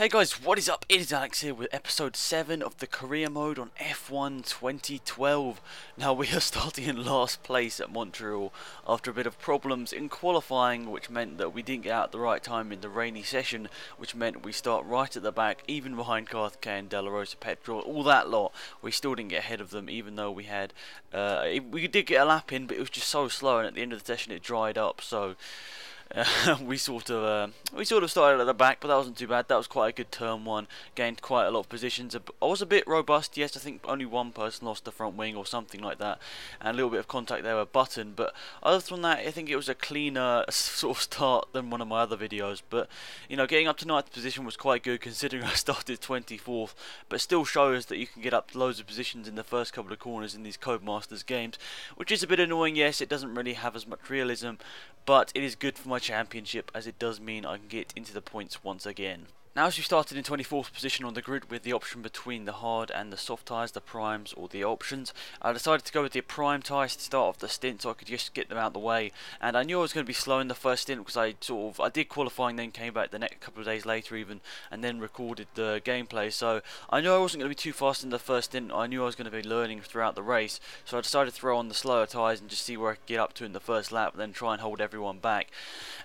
Hey guys, what is up? It is Alex here with episode 7 of the career mode on F1 2012. Now we are starting in last place at Montreal after a bit of problems in qualifying, which meant that we didn't get out at the right time in the rainy session, which meant we start right at the back, even behind Karthke and De La Rosa Petrol, all that lot. We still didn't get ahead of them, even though we had, we did get a lap in, but it was just so slow, and at the end of the session it dried up, so we sort of started at the back, but that wasn't too bad. That was quite a good turn one. Gained quite a lot of positions. I was a bit robust. Yes, I think only one person lost the front wing or something like that, and a little bit of contact there with Button. But other than that, I think it was a cleaner sort of start than one of my other videos. But you know, getting up to 9th position was quite good considering I started 24th. But still shows that you can get up to loads of positions in the first couple of corners in these Codemasters games, which is a bit annoying. Yes, it doesn't really have as much realism, but it is good for my championship as it does mean I can get into the points once again. Now, as we started in 24th position on the grid with the option between the hard and the soft tyres, the primes or the options, I decided to go with the prime tyres to start off the stint so I could just get them out of the way. And I knew I was going to be slow in the first stint because I did qualifying, then came back the next couple of days later even, and then recorded the gameplay. So I knew I wasn't going to be too fast in the first stint. I knew I was going to be learning throughout the race, so I decided to throw on the slower tyres and just see where I could get up to in the first lap, and then try and hold everyone back.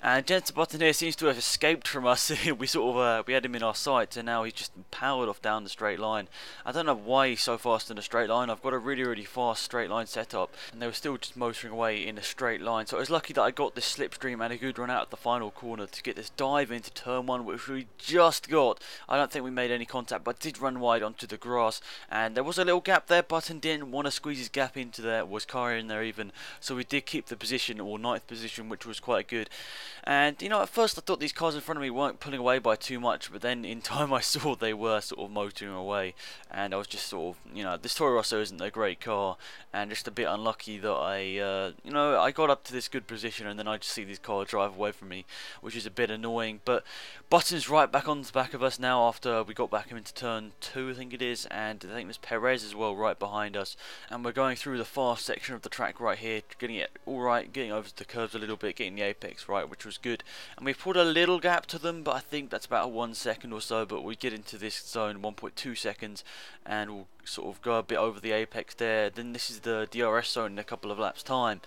And Jensen Button here seems to have escaped from us. we had him in our sights, and now he's just powered off down the straight line. I don't know why he's so fast in a straight line. I've got a really fast straight line setup, and they were still just motoring away in a straight line. So I was lucky that I got this slipstream and a good run out at the final corner to get this dive into turn 1, which we just got. I don't think we made any contact, but did run wide onto the grass, and there was a little gap there. Button didn't want to squeeze his gap into there, was Kari in there even, so we did keep the position, or 9th position, which was quite good. And you know, at first I thought these cars in front of me weren't pulling away by too much, but then in time I saw they were sort of motoring away, and I was just sort of, you know, this Toro Rosso isn't a great car, and just a bit unlucky that I got up to this good position and then I just see these cars drive away from me, which is a bit annoying. But Button's right back on the back of us now after we got back into turn 2, I think it is, and I think there's Perez as well right behind us, and we're going through the fast section of the track right here, getting it all right, getting over the curves a little bit, getting the apex right, which was good, and we've put a little gap to them, but I think that's about 1 second or so. But we get into this zone 1.2 seconds, and we'll sort of go a bit over the apex there. Then this is the DRS zone in a couple of laps time,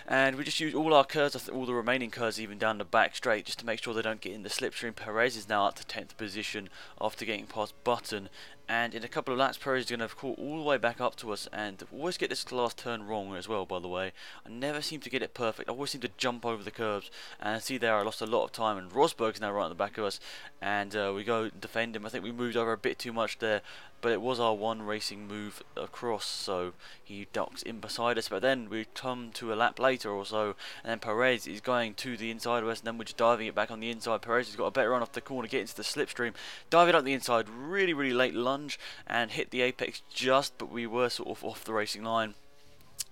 and we just use all our curves, all the remaining curves even down the back straight, just to make sure they don't get in the slipstream. Perez is now up to 10th position after getting past Button, and in a couple of laps Perez is going to have caught all the way back up to us, and always get this last turn wrong as well, by the way. I never seem to get it perfect. I always seem to jump over the curves, and see there I lost a lot of time, and Rosberg's now right on the back of us, and we go defend him. I think we moved over a bit too much there, but it was our one racing move across, so he ducks in beside us. But then we come to a lap later or so, and then Perez is going to the inside of us, and then we're just diving it back on the inside. Perez has got a better run off the corner, get into the slipstream, dive it up the inside, really late lunge, and hit the apex just, but we were sort of off the racing line.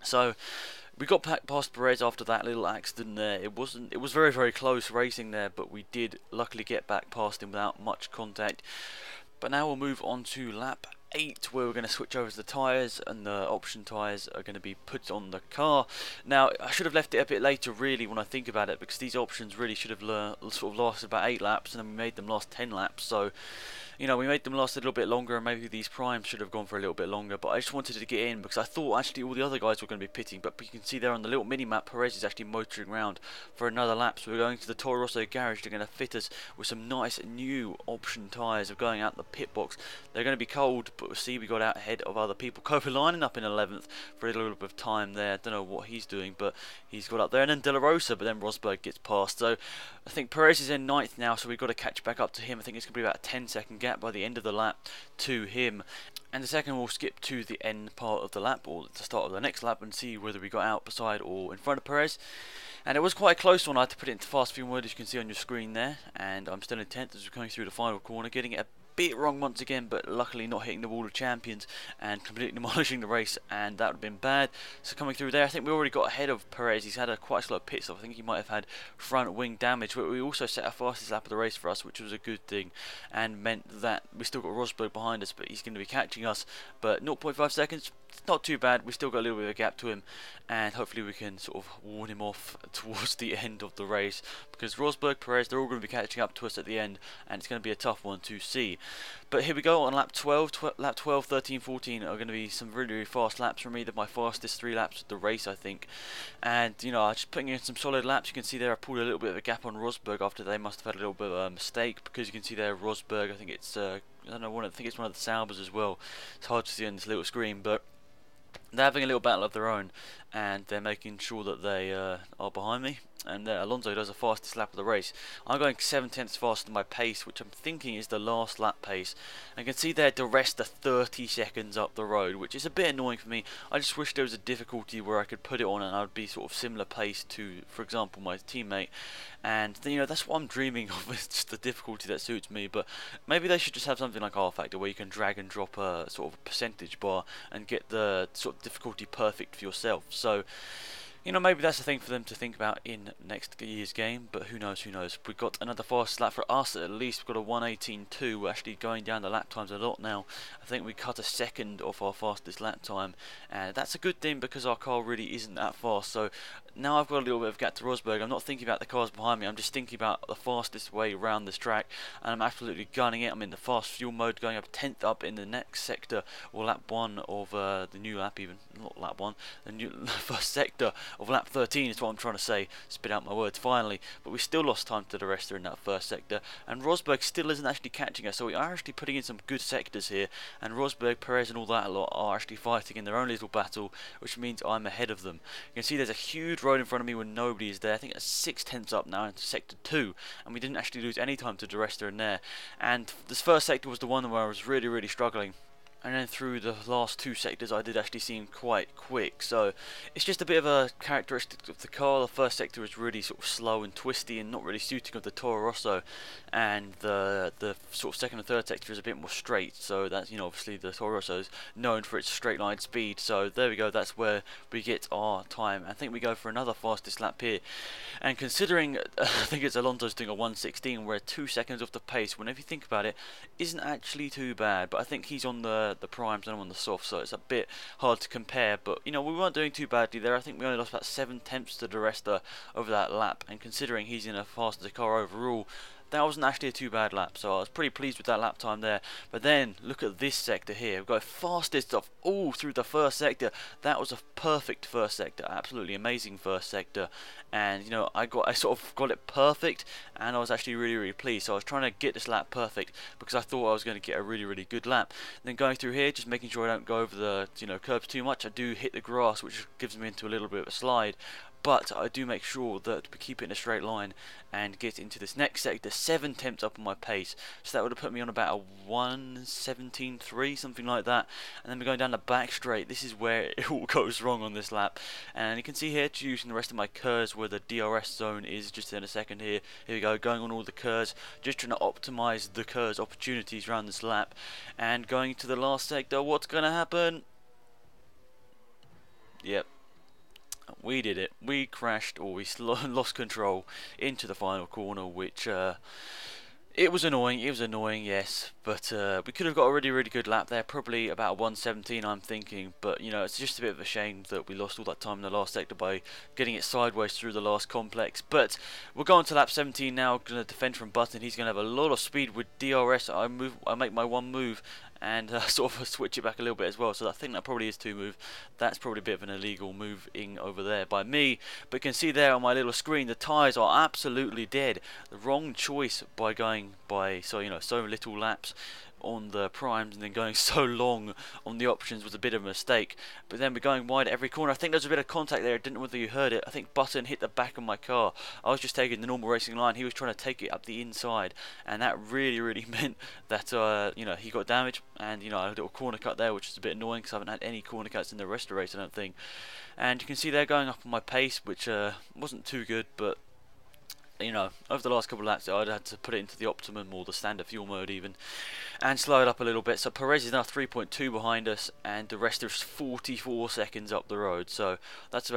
So we got back past Perez after that little accident there. It was very close racing there, but we did luckily get back past him without much contact. But now we'll move on to lap 8, where we're going to switch over to the tyres, and the option tyres are going to be put on the car. Now, I should have left it a bit later really when I think about it, because these options really should have sort of lasted about 8 laps, and then we made them last 10 laps, so you know, we made them last a little bit longer, and maybe these primes should have gone for a little bit longer, but I just wanted to get in because I thought actually all the other guys were going to be pitting. But you can see there on the little mini-map, Perez is actually motoring around for another lap, so we're going to the Toro Rosso garage. They're going to fit us with some nice new option tyres of going out the pit box. They're going to be cold, but we'll see, we got out ahead of other people. Copa lining up in 11th for a little bit of time there. I don't know what he's doing, but he's got up there, and then De La Rosa, but then Rosberg gets past. So I think Perez is in 9th now, so we've got to catch back up to him. I think it's going to be about a 10-second gap by the end of the lap to him, and the second we'll skip to the end part of the lap, or the start of the next lap, and see whether we got out beside or in front of Perez. And it was quite a close one. I had to put it into fast film mode, as you can see on your screen there, and I'm still in 10th as we're going through the final corner, getting it a bit wrong once again, but luckily not hitting the wall of champions and completely demolishing the race, and that would have been bad. So coming through there, I think we already got ahead of Perez. He's had a quite slow pit stop. I think he might have had front wing damage, but we also set a fastest lap of the race for us, which was a good thing, and meant that we still got Rosberg behind us, but he's going to be catching us. But 0.5 seconds, it's not too bad. We still got a little bit of a gap to him, and hopefully we can sort of warn him off towards the end of the race, because Rosberg, Perez, they're all going to be catching up to us at the end, and it's going to be a tough one to see. But here we go on lap 12, lap 12, 13, 14 are going to be some really, really fast laps for me. They're my fastest 3 laps of the race, I think. And, you know, just putting in some solid laps. You can see there I pulled a little bit of a gap on Rosberg after they must have had a little bit of a mistake, because you can see there Rosberg, I think it's, I don't know, I think it's one of the Saubers as well. It's hard to see on this little screen, but they're having a little battle of their own, and they're making sure that they are behind me. And Alonso does the fastest lap of the race. I'm going 7/10 faster than my pace, which I'm thinking is the last lap pace. And you can see there the rest are 30 seconds up the road, which is a bit annoying for me. I just wish there was a difficulty where I could put it on and I would be sort of similar pace to, for example, my teammate. And you know, that's what I'm dreaming of. It's just the difficulty that suits me. But maybe they should just have something like R Factor, where you can drag and drop a sort of a percentage bar and get the sort of difficulty perfect for yourself. So, you know, maybe that's a thing for them to think about in next year's game, but who knows, who knows. We've got another fast lap for us at least. We've got a 1:18.2. We're actually going down the lap times a lot now. I think we cut a second off our fastest lap time, and that's a good thing because our car really isn't that fast. So now I've got a little bit of gap to Rosberg. I'm not thinking about the cars behind me, I'm just thinking about the fastest way around this track, and I'm absolutely gunning it. I'm in the fast fuel mode, going up 10th up in the next sector, or lap 1 of the new lap even, not lap 1, the new first sector of lap 13 is what I'm trying to say. Spit out my words finally. But we still lost time to the rest in that first sector, and Rosberg still isn't actually catching us, so we are actually putting in some good sectors here, and Rosberg, Perez and all that a lot are actually fighting in their own little battle, which means I'm ahead of them. You can see there's a huge road in front of me when nobody is there. I think it's 6/10 up now into sector 2, and we didn't actually lose any time to the rest in there. And this first sector was the one where I was really, really struggling. And then through the last 2 sectors I did actually seem quite quick, so it's just a bit of a characteristic of the car. The first sector is really sort of slow and twisty and not really suiting of the Toro Rosso, and the sort of second and third sector is a bit more straight, so that's, you know, obviously the Toro Rosso is known for its straight line speed, so there we go, that's where we get our time. I think we go for another fastest lap here, and considering I think it's Alonso's doing a 1:16, we're 2 seconds off the pace, whenever you think about it, isn't actually too bad, but I think he's on the primes and I'm on the soft, so it's a bit hard to compare. But you know, we weren't doing too badly there. I think we only lost about 7/10 to the rest over that lap, and considering he's in a faster car overall, that wasn't actually a too bad lap, so I was pretty pleased with that lap time there. But then look at this sector here. We've got fastest of all through the first sector. That was a perfect first sector, absolutely amazing first sector, and you know, I sort of got it perfect, and I was actually really, really pleased. So I was trying to get this lap perfect because I thought I was going to get a really, really good lap. And then going through here, just making sure I don't go over the, you know, curbs too much. I do hit the grass, which gives me into a little bit of a slide, but I do make sure that we keep it in a straight line and get into this next sector 7/10 up on my pace, so that would have put me on about a 1:17.3, something like that. And then we're going down the back straight. This is where it all goes wrong on this lap, and you can see here, using the rest of my curves where the DRS zone is just in a second here. Here we go, going on all the curves, just trying to optimize the curves opportunities around this lap, and going to the last sector. What's going to happen? Yep, we did it. We crashed, or we lost control into the final corner, which it was annoying. It was annoying, yes, but we could have got a really, really good lap there, probably about 1:17, I'm thinking. But you know, it's just a bit of a shame that we lost all that time in the last sector by getting it sideways through the last complex. But we're going to lap 17 now. Going to defend from Button. He's going to have a lot of speed with DRS. I make my one move, and sort of switch it back a little bit as well. So I think that probably is 2 move. That's probably a bit of an illegal moving over there by me. But you can see there on my little screen, the tyres are absolutely dead. The wrong choice by going by so little laps on the primes and then going so long on the options was a bit of a mistake. But then we're going wide at every corner. I think there's a bit of contact there. I didn't know whether you heard it. I think Button hit the back of my car. I was just taking the normal racing line. He was trying to take it up the inside, and that really, really meant that he got damaged. And you know, a little corner cut there, which is a bit annoying because I haven't had any corner cuts in the rest of the race, I don't think. And you can see they're going up on my pace, which wasn't too good, but you know, over the last couple of laps I'd had to put it into the optimum or the standard fuel mode even, and slow it up a little bit. So Perez is now 3.2 behind us, and the rest is 44 seconds up the road. So that's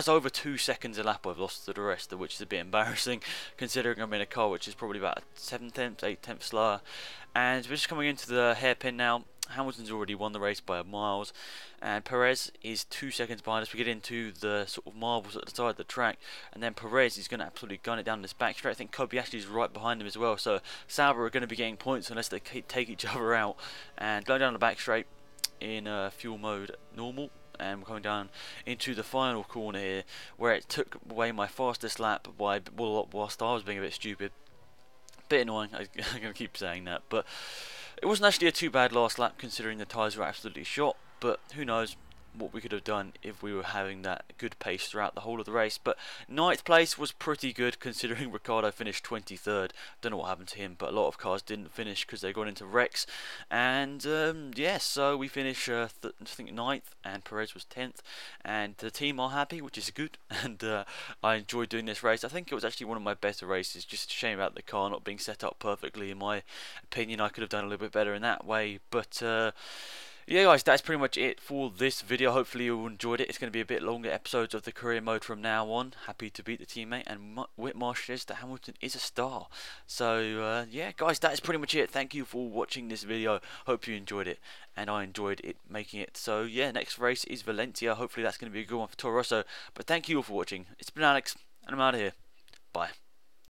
over 2 seconds a lap I've lost to the rest, which is a bit embarrassing considering I'm in a car which is probably about 7/10, 8/10 slower. And we're just coming into the hairpin now. Hamilton's already won the race by miles, and Perez is 2 seconds behind us. We get into the sort of marbles at the side of the track, and then Perez is going to absolutely gun it down this back straight. I think Kobayashi is right behind him as well, so Sauber are going to be getting points unless they take each other out. And going down the back straight in fuel mode normal, and we're coming down into the final corner here, where it took away my fastest lap by, well, whilst I was being a bit stupid. Bit annoying, I'm going to keep saying that, but it wasn't actually a too bad last lap considering the tyres were absolutely shot, but who knows what we could have done if we were having that good pace throughout the whole of the race. But ninth place was pretty good considering Ricciardo finished 23rd. Don't know what happened to him, but a lot of cars didn't finish because they got into wrecks. And yeah, so we finished I think 9th, and Perez was 10th, and the team are happy, which is good. And I enjoyed doing this race. I think it was actually one of my better races. Just a shame about the car not being set up perfectly. In my opinion, I could have done a little bit better in that way, but yeah guys, that's pretty much it for this video. Hopefully you enjoyed it. It's going to be a bit longer episodes of the career mode from now on. Happy to beat the teammate, and Whitmarsh says that Hamilton is a star. So yeah guys, that is pretty much it. Thank you for watching this video. Hope you enjoyed it, and I enjoyed it making it. So yeah, next race is Valencia. Hopefully that's going to be a good one for Toro Rosso. But thank you all for watching. It's been Alex, and I'm out of here. Bye.